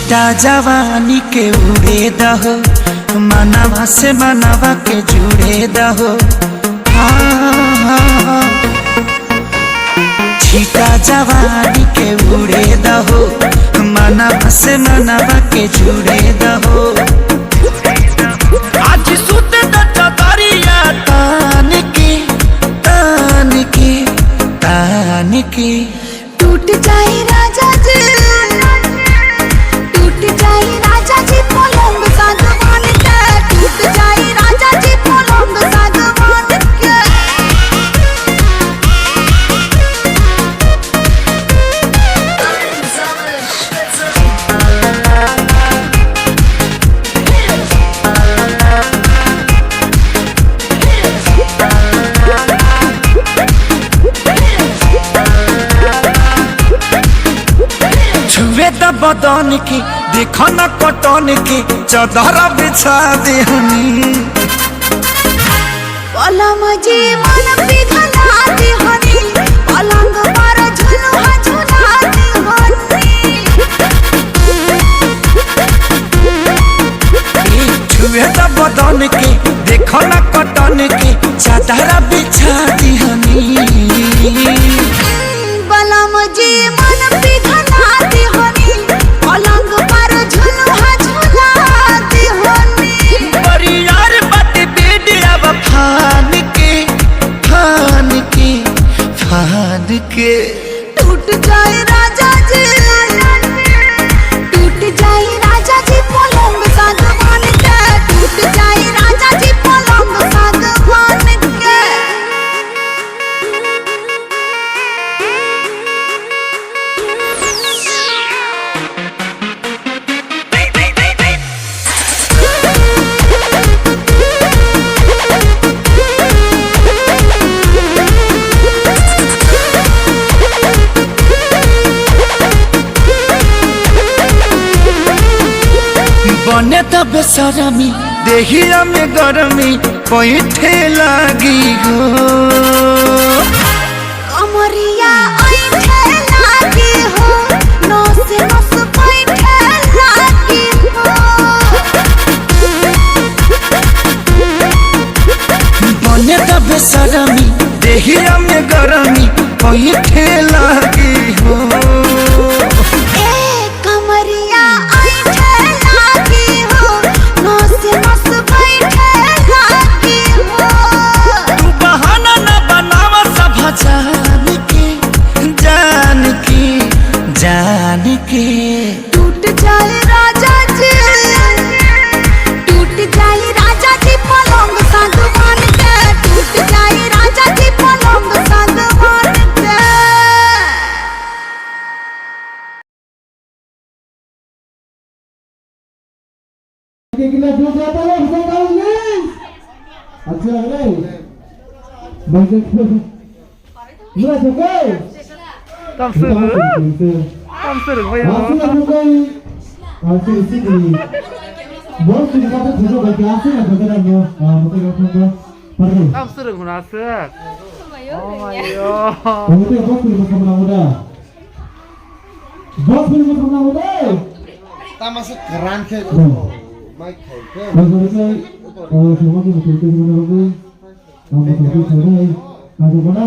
छीटा जवानी के उड़े दहो, मनवा से मनवा के जुड़े दहो। छीटा जवानी के उड़े दहो, मनवा से मनवा के जुड़े दहो। आज सुते दरिया तान के तान के तान के टूट जाए राजा जी, टूट जाए राजा जी पलंग सागवान के, टूट जाए राजा जी पलंग सागवान के। छुए द बदन की देखो न कटन की, चादर बिछा देहनी। पलम जी मन पिघला देहनी, पलंग पर झुलुआ झुला देहनी। छुए द बदन की देखो न कटन की, चादर बिछा देहनी। पलम जी मन पिघला देहनी, पलंग पर झुलुआ झुला देहनी। परियार बाटे बेडिया फान के फान के फान के। टूट जाए राजा जी, टूट जाए राजा जी पलंग सागवान के, टूट जाए राजा जी पलंग सागवान के। बने त बेसरमी देहिया में गरमी पैठे लागी हो। कमरिया ऐठे लागी हो, नस नस पैठे लागी हो। बने त बेसरमी देहिया में गरमी पैठे लागी हो। ए कमरिया ऐठे लागी हो, नस नस पैठे लागी हो। तू बहाना न बनावा सब जान के जान के जान के। टूट जाए राजा जी, टूट जाए राजा जी पलंग सागवान के, टूट जाए राजा जी पलंग सागवान के। अच्छा है बजट मुरा सके 땀쓰는 거예요. आसे इसी के लिए बहुत सी जगह पे फोटो करके आसे ना बता रहा हूँ मतलब फोटो पर नहीं 땀쓰는 구나스. 어머요. मतलब बहुत फिल्म का बना हुआ बहुत फिल्म का बना हुआ तामासे कran ke mic ke बस ऐसे और फिल्मों की मुख्य बना हुआ हम तो कुछ हो रहा है ना तो बना